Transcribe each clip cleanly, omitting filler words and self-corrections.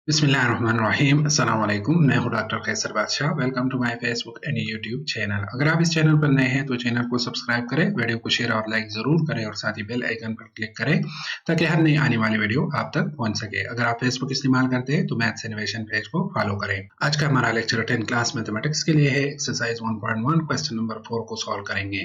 बिस्मिल्लाहिर्रहमानिर्रहीम अस्सलाम वालेकुम। मैं हूं doctor Kaiser Badshah. Welcome to my Facebook and YouTube channel. अगर आप इस चैनल पर नए हैं तो चैनल को सब्सक्राइब करें, वीडियो को शेयर और लाइक जरूर करें और साथ ही बेल आइकन पर क्लिक करें ताकि हर नई आने वाली वीडियो आप तक पहुंच सके। अगर आप फेसबुक इस्तेमाल करते हैं तो मैथ्स इनोवेशन पेज को फॉलो करें। आज का हमारा लेक्चर 10 क्लास मैथमेटिक्स के लिए है। एक्सरसाइज 1.1 क्वेश्चन नंबर 4 को सॉल्व करेंगे।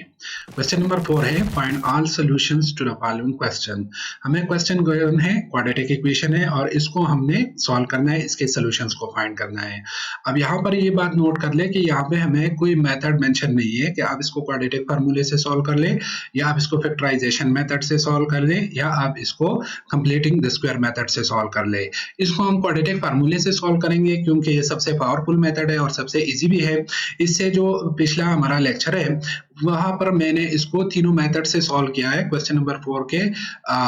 क्वेश्चन नंबर 4 है find all solutions to the following question. हमें क्वेश्चन गिवन है, क्वाड्रेटिक इक्वेशन है और इसको हमने सॉल्व करना है, इसके सॉल्यूशंस को फाइंड करना है। अब यहाँ पर ये बात नोट कर ले कि यहाँ पे हमें कोई मेथड मेंशन नहीं है कि आप इसको क्वाड्रेटिक फार्मूले से सॉल्व कर ले या आप इसको फैक्टराइजेशन मेथड से सॉल्व कर ले या आप इसको कंप्लीटिंग द स्क्वायर मेथड से सॉल्व कर ले। इसको हम क्वाड्रेटिक फार्मूले से सॉल्व करेंगे क्योंकि ये सबसे पावरफुल मेथड है और सबसे इजी भी है। इससे जो पिछला हमारा लेक्चर है वहां पर मैंने इसको तीनों मेथड से सॉल्व किया है। क्वेश्चन नंबर 4 के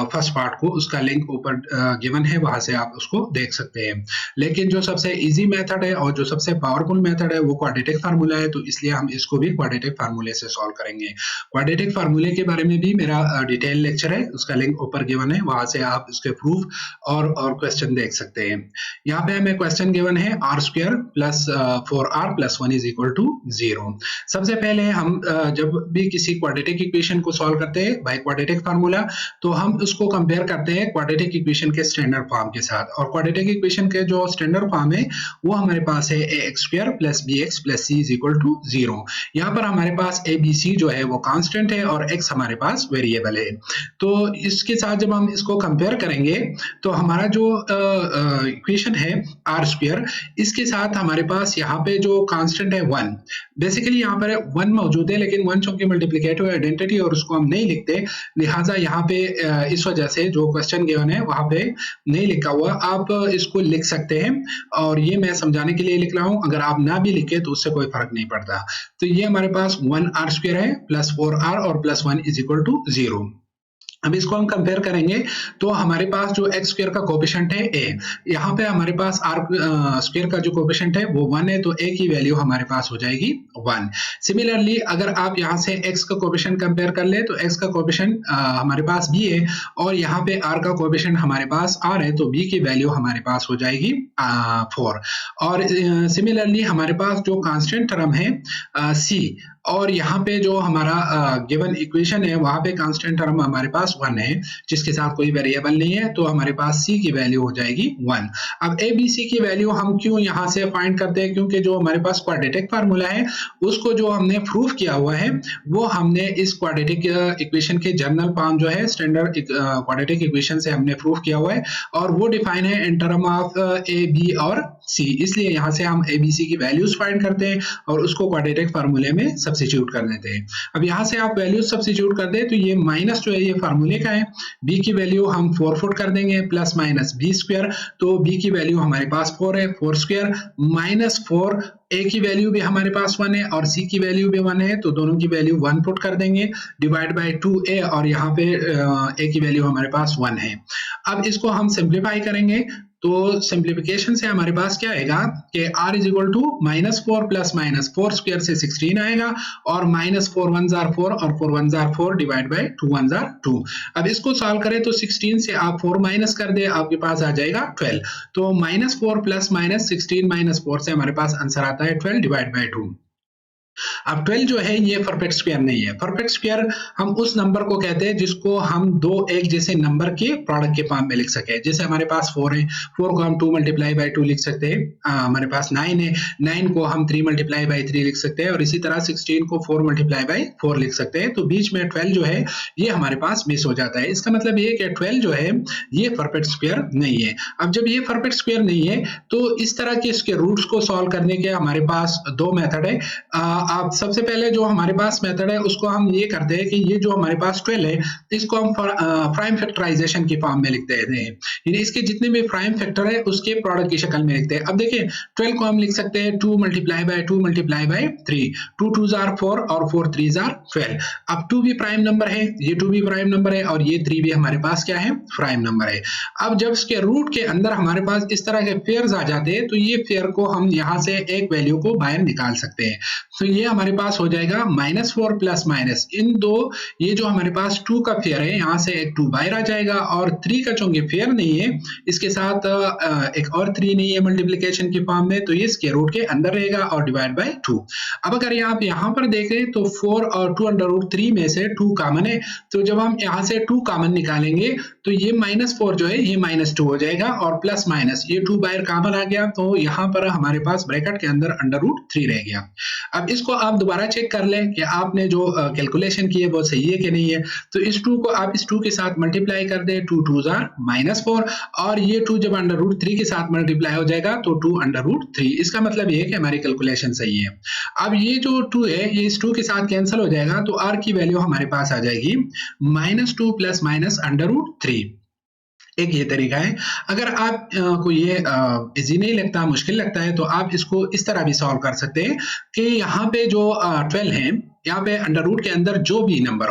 फर्स्ट पार्ट को, उसका लिंक ऊपर गिवन है, वहां से आप उसको देख सकते हैं। लेकिन जो सबसे इजी मेथड है और जो सबसे पावरफुल मेथड है वो क्वाड्रेटिक फार्मूला है, तो इसलिए हम इसको भी क्वाड्रेटिक फार्मूले से सॉल्व करेंगे। क्वाड्रेटिक फार्मूले के बारे में भी मेरा डिटेल लेक्चर है, उसका लिंक ऊपर गिवन है, वहां से आप उसके प्रूफ और क्वेश्चन देख सकते हैं। यहाँ पे हमें क्वेश्चन गिवन है r square plus 4r plus 1 is equal to 0। सबसे पहले हम जब भी किसी क्वाड्रेटिक इक्वेशन को सॉल्व करते हैं बाय क्वाड्रेटिक फार्मूला, तो हम उसको कंपेयर करते हैं क्वाड्रेटिक इक्वेशन के स्टैंडर्ड फॉर्म के साथ। और क्वाड्रेटिक इक्वेशन के जो स्टैंडर्ड फॉर्म है वो हमारे पास है ax square plus bx plus c is equal to 0। यहाँ पर हमारे पास a b c जो है वो कांस्टेंट है और x हमारे पास वेरिएबल है। तो इसके साथ जब हम इसको कंपेयर करेंगे तो हमारा जो इक्वेशन है आर स्क्वायर, इसके साथ हमारे पास यहाँ पे जो कांस्टेंट है 1, बेसिकली यहाँ पर 1 मौजूद है लेकिन 1 चूंकि मल्टीप्लिकेटिव आइडेंटिटी और उसको हम नहीं लिखते, लिहाजा यहाँ पे इस वजह से जो क्वेश्चन गिवन है वहां पे नहीं लिखा हुआ। आप इसको लिख सकते हैं और ये मैं समझाने के लिए लिख रहा हूं, अगर आप ना भी लिखे तो उससे कोई फर्क नहीं पड़ता। तो ये हमारे पास 1r स्क्वायर है प्लस 4r और प्लस 1 इज इक्वल टू 0। अब इसको हम कंपेयर करेंगे तो हमारे पास जो x स्क्वायर का कोएफिशिएंट है a, यहाँ पे हमारे पास r स्क्वायर का जो कोएफिशिएंट है वो 1 है, तो a की वैल्यू हमारे पास हो जाएगी 1। सिमिलरली अगर आप यहाँ से x का कोएफिशिएंट कंपेयर कर ले तो x का कोएफिशिएंट हमारे पास b है और यहाँ पे r का कोएफिशिएंट हमारे पास r है, तो b की वैल्यू हमारे पास हो जाएगी 4। और सिमिलरली हमारे पास जो कांस्टेंट टर्म है c, और यहाँ पे जो हमारा गिवन इक्वेशन है वहां पे कांस्टेंट टर्म हमारे पास 1 है जिसके साथ कोई वेरिएबल नहीं है, तो हमारे पास c की वैल्यू हो जाएगी 1। अब a b c की वैल्यू हम क्यों यहाँ से फाइंड करते हैं, क्योंकि जो हमारे पास क्वाड्रेटिक फार्मूला है उसको जो हमने प्रूफ किया हुआ है वो हमने इस क्वाड्रेटिक इक्वेशन के जनरल फॉर्म जो है स्टैंडर्ड क्वाड्रेटिक इक्वेशन से हमने प्रूफ किया हुआ है और वो डिफाइन है in term of a b और c। इसलिए यहाँ से हम a b c की वैल्यूज फाइंड करते हैं और उसको क्वाड्रेटिक फार्मूले में सब्स्टिट्यूट कर देते हैं। अब यहाँ से आप वैल्यूज सब्स्टिट्यूट कर दें तो ये माइनस जो है ये फार्मूले का है, b की वैल्यू हम 4 फुट कर देंगे प्लस माइनस b स्क्वायर, तो b की वैल्यू हमारे पास 4 है, 4 स्क्वायर माइनस 4, a की वैल्यू भी हमारे पास 1 है और c की वैल्यू भी 1 है, तो दोनों की वैल्यू 1 पुट कर देंगे डिवाइड बाय 2a और यहाँ पे a की वैल्यू हमारे पास 1 है। अब इसको हम सिंप्लीफाई करेंगे तो सिंप्लीफिकेशन से हमारे पास क्या आएगा कि r is equal to -4 plus minus 4 square से 16 आएगा और -4 1 जार 4 और 4 1 जार 4 डिवाइड बाय 2 1 जार 2। अब इसको सॉल्व करें तो 16 से आप 4 माइनस कर दे, आपके पास आ जाएगा 12। तो -4 प्लस माइनस 16 -4 से हमारे पास आंसर आता है 12 डिवाइड बाय 2। अब 12 जो है ये परफेक्ट स्क्वायर नहीं है। परफेक्ट स्क्वायर हम उस नंबर को कहते हैं जिसको हम दो एक जैसे नंबर के प्रोडक्ट के फॉर्म में लिख सके। जैसे हमारे पास 4 है, 4 को हम 2 मल्टीप्लाई बाय 2 लिख सकते हैं। हमारे पास 9 है, 9 को हम 3 मल्टीप्लाई बाय 3 लिख सकते हैं और इसी तरह 16 को 4 मल्टीप्लाई बाय 4 लिख सकते हैं। तो बीच में 12 जो है ये हमारे पास मिस हो जाता है। इसका मतलब ये कि 12 जो है ये परफेक्ट स्क्वायर नहीं है। अब जब ये परफेक्ट स्क्वायर नहीं है तो इस तरह के इसके रूट्स को सॉल्व करने के हमारे पास दो मेथड है। आप सबसे पहले जो हमारे पास मेथड है उसको हम ये करते हैं कि ये जो हमारे पास 12 है इसको हम प्राइम फैक्टराइजेशन की फॉर्म में लिखते हैं, यानी इसके जितने भी प्राइम फैक्टर है उसके प्रोडक्ट की शक्ल में लिखते हैं। अब देखिए 12 को हम लिख सकते हैं 2 multiply by 2 multiply by 3, 2 2 jar 4 और 4 3 जार 12। अब 2 भी प्राइम नंबर है, ये 2 भी प्राइम नंबर है और ये 3 भी हमारे पास क्या है, प्राइम नंबर है। अब जब इसके रूट के अंदर हमारे पास इस तरह के पेयर्स आ जाते हैं तो ये पेयर को हम यहाँ से एक वैल्यू को बाहर निकाल सकते हैं। तो ये हमारे पास हो जाएगा -4 प्लस माइनस इन दो, ये जो हमारे पास 2 का फेयर है यहाँ से एक 2 बाहर आ जाएगा और 3 का चूंकि फेयर नहीं है इसके साथ एक और 3 नहीं है मल्टीप्लिकेशन की फॉर्म में, तो ये स्क्वायर रूट के अंदर रहेगा और डिवाइड बाय 2। अब अगर आप यहाँ पर देखें तो 4 और 2 अंडर रूट 3 में से 2 कॉमन है, तो जब हम यहाँ से 2 कॉमन निकालेंगे तो ये -4 जो है ये -2 हो जाएगा और प्लस माइनस ये 2 बाहर कॉमन आ गया, तो यहाँ पर हमारे पास ब्रैकेट के अंदर अंडर रूट 3 रह गया। अब इसको आप दोबारा चेक कर लें कि आपने जो कैलकुलेशन की है वो सही है कि नहीं है। तो इस 2 को आप इस 2 के साथ मल्टीप्लाई कर दें, 2 2 जार -4 और ये 2 जब अंडर रूट 3 के साथ मल्टीप्लाई हो जाएगा तो 2 अंडर रूट 3। इसका मतलब ये है कि हमारी कैलकुलेशन सही है। अब ये जो 2 है ये इस 2 के साथ कैंसिल हो जाएगा, तो r की वैल्यू हमारे पास आ जाएगी -2 प्लस माइनस अंडर रूट 3। एक ये तरीका है। अगर आप को ये इजी नहीं लगता, मुश्किल लगता है, तो आप इसको इस तरह भी सॉल्व कर सकते हैं कि यहाँ पे जो 12 है, यहाँ पे अंडर रूट के अंदर जो भी नंबर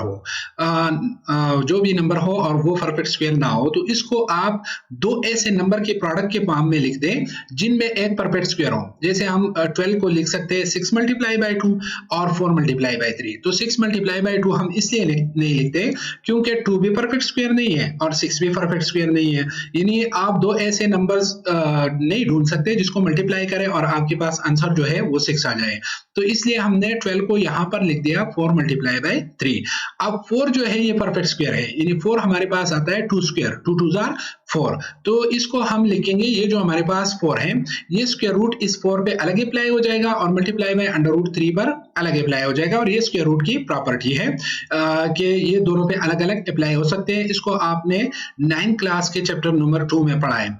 हो और वो परफेक्ट स्क्वायर ना हो, तो इसको आप दो ऐसे नंबर के प्रोडक्ट के फॉर्म में लिख दें जिनमें एक परफेक्ट स्क्वायर हो। जैसे हम 12 को लिख सकते हैं 6 मल्टीप्लाई बाई 2 और 4 मल्टीप्लाई बाई 3। तो 6 मल्टीप्लाई बाई 2 हम इसलिए नहीं लिखते क्योंकि 2 भी परफेक्ट स्क्वायर नहीं है और 6 भी परफेक्ट स्क्वायर नहीं है। यानी आप दो ऐसे नंबर्स नहीं ढूंढ सकते जिसको मल्टीप्लाई करें और आपके पास आंसर जो है वो 6 आ जाए। तो इसलिए हमने 12 को यहाँ पर लिख दिया 4 मल्टीप्लाई बाई 3। अब 4 जो है ये परफेक्ट स्क्वायर है, यानी 4 हमारे पास आता है 2 स्क्वायर, 2 2 जार 4। तो इसको हम लिखेंगे, ये जो हमारे पास 4 है ये स्क्वायर रूट इस 4 पे अलग अप्लाई हो जाएगा और मल्टीप्लाई बाय अंडर रूट 3 पर अलग अप्लाई हो जाएगा। और ये स्क्वायर रूट की प्रॉपर्टी है कि ये दोनों पे अलग अलग अप्लाई हो सकते हैं। इसको आपने 9th क्लास के चैप्टर नंबर 2 में पढ़ा है।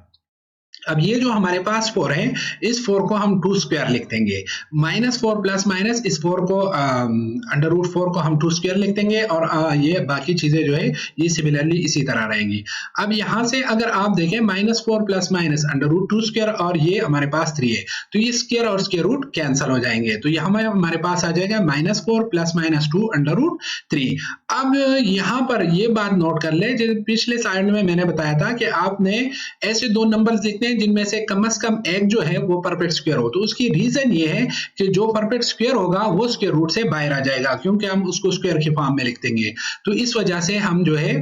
अब ये जो हमारे पास 4 है, इस 4 को हम 2 स्क्वायर लिख देंगे। -4 प्लस माइनस इस 4 को अंडर रूट 4 को हम 2 स्क्वायर लिख देंगे और ये बाकी चीजें जो है ये सिमिलरली इसी तरह रहेंगी। अब यहाँ से अगर आप देखें -4 plus minus under root 2 square और ये हमारे पास 3 है, तो ये स्क्वायर और स्क्वायर रूट कैंसिल हो जाएंगे, तो ये हमारे पास आ जाएगा -4 प्लस माइनस 2 अंडर रूट 3। अब यहाँ पर ये बात नोट कर ले, जैसे पिछले स्लाइड में मैंने बताया था कि आपने ऐसे दो नंबर्स लिखने जिनमें से कम एक जो है वो परफेक्ट स्क्वायर हो। तो उसकी रीजन ये है कि जो परफेक्ट स्क्वायर होगा वो स्क्वायर रूट से बाहर आ जाएगा, क्योंकि हम उसको स्क्वायर की फॉर्म में लिख देंगे। तो इस वजह से हम जो है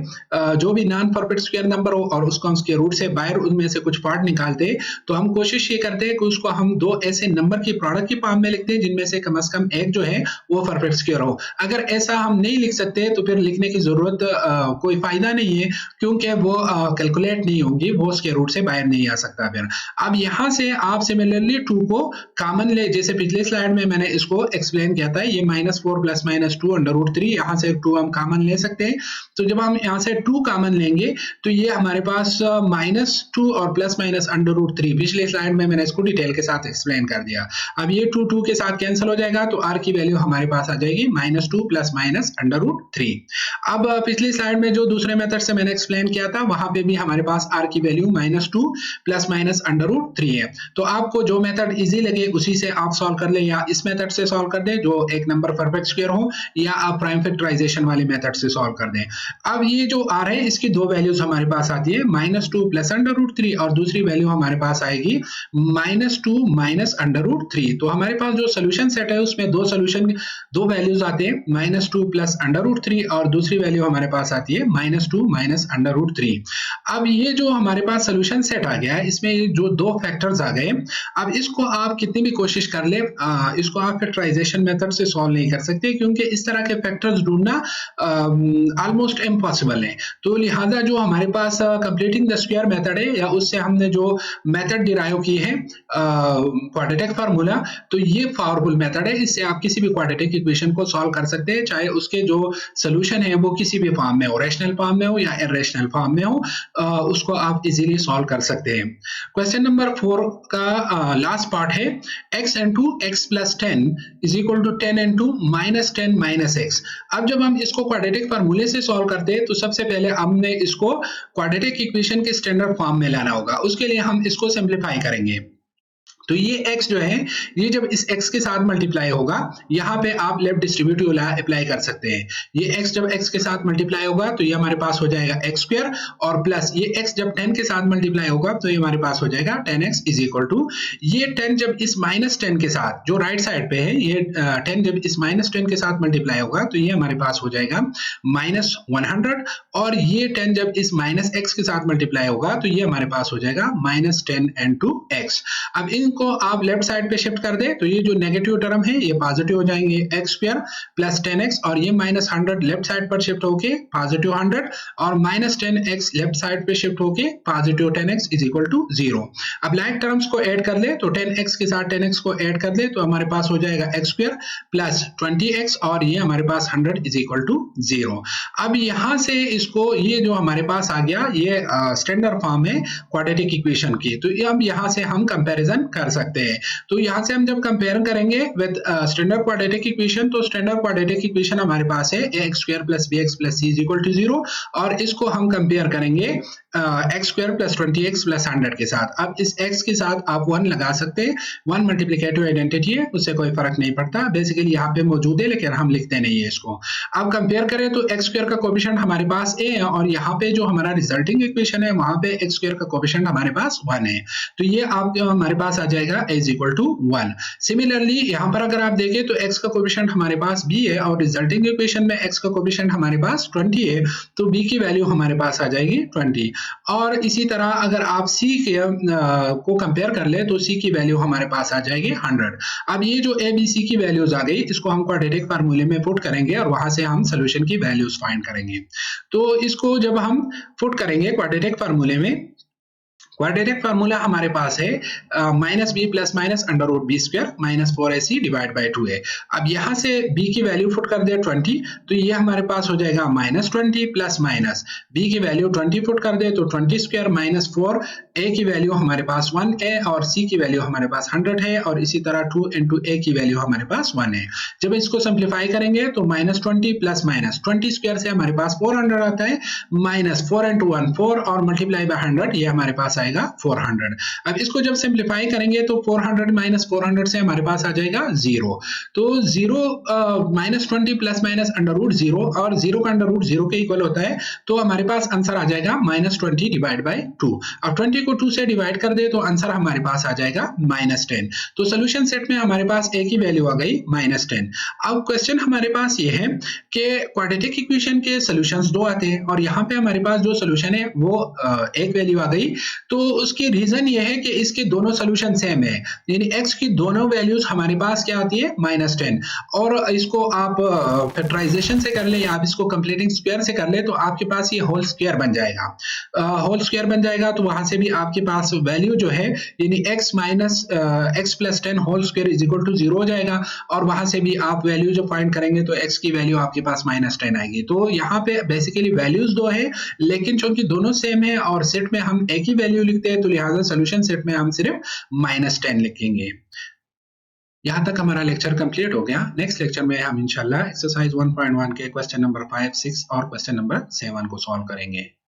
जो भी नॉन परफेक्ट स्क्वायर नंबर हो और उसको हम स्क्वायर रूट से बाहर उनमें से कुछ पार्ट निकालते, तो हम कोशिश ये करते हैं कि उसको हम दो ऐसे नंबर की प्रोडक्ट की फॉर्म में लिखते हैं जिनमें से कम एक जो है वो परफेक्ट स्क्वायर हो। अगर ऐसा हम नहीं लिख सकते तो फिर लिखने की जरूरत कोई फायदा नहीं है, क्योंकि वो कैलकुलेट नहीं होगी, वो स्क्वायर रूट से बाहर नहीं आ सकता। फिर अब यहां से आप सिमिलरली 2 को कॉमन ले, जैसे पिछले स्लाइड में मैंने इसको एक्सप्लेन किया था, ये -4 प्लस माइनस 2 अंडर रूट 3, यहां से 2 हम कॉमन ले सकते हैं। तो जब हम यहां से 2 कॉमन लेंगे तो ये हमारे पास -2 और प्लस माइनस अंडर रूट 3, पिछले स्लाइड में मैंने इसको डिटेल के साथ एक्सप्लेन कर दिया। अब ये 2 2 के साथ कैंसिल हो जाएगा, तो r की वैल्यू हमारे पास आ जाएगी -2 प्लस माइनस अंडर रूट 3। अब पिछली स्लाइड में जो दूसरे मेथड से मैंने एक्सप्लेन किया था वहां पे भी हमारे पास r की value -2 plus minus under root 3 है। तो आपको जो मेथड इजी लगे उसी से आप सॉल्व कर ले, या इस मेथड से सॉल्व कर दे जो एक नंबर परफेक्ट स्क्वायर हो, या आप प्राइम फैक्टराइजेशन वाले मेथड से सॉल्व कर दें। अब ये जो r है इसकी दो वैल्यूज हमारे पास आती है, -2 प्लस अंडर रूट 3 और दूसरी वैल्यू हमारे पास आएगी -2 माइनस अंडर रूट 3। तो हमारे पास जो सोल्यूशन सेट है उसमें दो वैल्यूज आते हैं, -2 प्लस अंडर रूट 3 और दूसरी वैल्यू हमारे पास आती है -2 माइनस अंडर रूट 3। अब ये जो हमारे पास सोल्यूशन सेट आ गया है इसमें जो दो फैक्टर्स आ गए, अब इसको आप कितनी भी कोशिश कर ले इसको आप फैक्टराइजेशन मेथड से सॉल्व नहीं कर सकते, क्योंकि इस तरह के फैक्टर्स ढूंढना ऑलमोस्ट इम्पॉसिबल है। तो लिहाजा जो हमारे पास कंप्लीटिंग द स्क्वायर मेथड है, या उससे हमने जो मेथड डिराइव की है क्वाड्रेटिक फार्मूला, तो ये पावरफुल मेथड है। इससे आप किसी भी क्वाड्रेटिक इक्वेशन को सॉल्व कर सकते हैं, चाहे उसके जो सोल्यूशन है वो किसी भी फॉर्म में हो, रैशनल फॉर्म में हो या इर्रेशनल फॉर्म में हो, उसको आप इजीली सॉल्व कर सकते हैं। क्वेश्चन नंबर 4 का लास्ट पार्ट है, x into x plus 10 is equal to 10 into minus 10 minus x। अब जब हम इसको क्वाड्रेटिक फार्मूले से सॉल्व करते हैं तो सबसे पहले हमने इसको क्वाड्रेटिक इक्वेशन के स्टैंडर्ड फॉर्म में लाना होगा। उसके लिए हम इसको सिंप्लीफाई करेंगे। तो ये x जो है ये जब इस x के साथ मल्टीप्लाई होगा, यहाँ पे आप लेफ्ट डिस्ट्रीब्यूटिव लॉ अप्लाई कर सकते हैं। ये x जब x के साथ मल्टीप्लाई होगा तो ये हमारे पास हो जाएगा x स्क्वायर, और प्लस ये x जब 10 के साथ मल्टीप्लाई होगा तो ये हमारे पास हो जाएगा 10x इज इक्वल टू, ये 10 जब इस -10 के साथ जो राइट साइड पे है, ये 10 जब इस -10 के साथ मल्टीप्लाई होगा तो ये हमारे पास हो जाएगा -100, और ये 10 जब इस -x के साथ मल्टीप्लाई होगा तो ये हमारे पास हो जाएगा -10 into x। अब इनको आप लेफ्ट साइड पे शिफ्ट कर दे तो ये जो नेगेटिव टर्म है ये पॉजिटिव हो जाएंगे, x स्क्वायर प्लस 10x, और ये -100 लेफ्ट साइड पर शिफ्ट होके पॉजिटिव 100, और -10x लेफ्ट साइड पे शिफ्ट होके positive 10x is equal to 0। अब लाइक टर्म्स को ऐड कर ले तो 10x के साथ 10x को ऐड कर ले तो हमारे पास हो जाएगा x स्क्वायर प्लस 20x, और ये हमारे पास 100 इज इक्वल टू 0। अब यहां से इसको, ये जो हमारे पास आ गया ये स्टैंडर्ड फॉर्म है क्वाड्रेटिक इक्वेशन की, तो अब यहां से हम कंपैरिजन कर सकते हैं। तो यहां से हम जब कंपेयर करेंगे विद स्टैंडर्ड क्वाड्रेटिक इक्वेशन, तो स्टैंडर्ड क्वाड्रेटिक इक्वेशन हमारे पास है ax square plus bx plus c is equal to 0, और इसको हम कंपेयर करेंगे x square plus 20x plus 100 के साथ। अब इस x के साथ आप 1 लगा सकते हैं, 1 मल्टीप्लिकेटिव आइडेंटिटी है, उससे कोई फर्क नहीं पड़ता, बेसिकली यहाँ पे मौजूद है लेकिन हम लिखते नहीं है इसको। अब कंपेयर करें तो x स्क्वायर का कोएफिशिएंट हमारे पास a है, और यहाँ पे जो हमारा रिजल्टिंग इक्वेशन है वहां पे x स्क्वायर का कोएफिशिएंट हमारे पास 1 है, तो ये आप हमारे पास आ जाएगा a is equal to 1। Similarly यहाँ पर अगर आप देखें तो x का कोएफिशिएंट हमारे पास b है, और रिजल्टिंग इक्वेशन में x का कोएफिशिएंट हमारे पास 20 है, तो b की वैल्यू हमारे पास आ जाएगी 20। और इसी तरह अगर आप c के को कंपेयर कर ले तो c की वैल्यू हमारे पास आ जाएगी 100। अब ये जो a b c की वैल्यूज आ गई, इसको हम क्वाड्रेटिक फार्मूले में पुट करेंगे और वहां से हम सोल्यूशन की वैल्यूज फाइंड करेंगे। तो इसको जब हम पुट करेंगे क्वाड्रेटिक फार्मूले में, क्वाड्रेटिक फार्मूला हमारे पास है minus b plus minus under root b square minus 4ac divide by 2 है। अब यहाँ से b की वैल्यू पुट कर दे 20, तो ये हमारे पास हो जाएगा -20 प्लस माइनस b की वैल्यू 20 पुट कर दे तो 20 स्क्वायर माइनस 4, a की वैल्यू हमारे पास 1 है और c की वैल्यू हमारे पास 100 है, और इसी तरह 2 इंटू a की वैल्यू हमारे पास 1 है। जब इसको सिंप्लीफाई करेंगे तो -20 प्लस माइनस 20 स्क्वायर से हमारे पास 400 आता है, माइनस 4 इंटू 1 4 और मल्टीप्लाई बाय 100, ये हमारे पास 400। अब इसको जब सिंप्लीफाई करेंगे तो 400 माइनस 400 से हमारे पास आ जाएगा 0। तो 0 -20 प्लस माइनस अंडर रूट 0, और 0 का अंडर रूट 0 के इक्वल होता है, तो हमारे पास आंसर आ जाएगा -20 डिवाइड बाय 2। अब 20 को 2 से डिवाइड कर दे तो आंसर हमारे पास आ जाएगा -10। तो सोल्यूशन सेट में हमारे पास a की वैल्यू आ गई -10। अब क्वेश्चन हमारे पास ये है कि क्वाड्रेटिक इक्वेशन के सॉल्यूशंस 2 आते हैं, और यहाँ पे हमारे पास जो सोल्यूशन है वो एक वैल्यू आ गई। तो उसकी रीजन ये है कि इसके दोनों सोल्यूशन सेम है, यानी x की दोनों वैल्यूज हमारे पास क्या आती है -10, और इसको आप फैक्टराइजेशन से कर ले या आप इसको कंप्लीटिंग स्क्वायर से कर ले तो आपके पास ये होल स्क्वायर बन जाएगा। होल स्क्वायर बन जाएगा तो वहां से भी आपके पास वैल्यू जो है यानी x minus x plus 10 whole square is equal to 0 हो जाएगा, और वहां से भी आप वैल्यू जब फाइंड करेंगे तो x की वैल्यू आपके पास -10 आएगी। तो यहाँ पे बेसिकली वैल्यूज 2 है, लेकिन चूंकि दोनों सेम है और सेट में हम एक ही वैल्यू लिखते हैं तो लिहाजा सोल्यूशन सेट में हम सिर्फ -10 लिखेंगे। यहाँ तक हमारा लेक्चर कंप्लीट हो गया। नेक्स्ट लेक्चर में हम इंशाल्लाह एक्सरसाइज 1.1 के क्वेश्चन नंबर 5, 6 और क्वेश्चन नंबर 7 को सॉल्व करेंगे।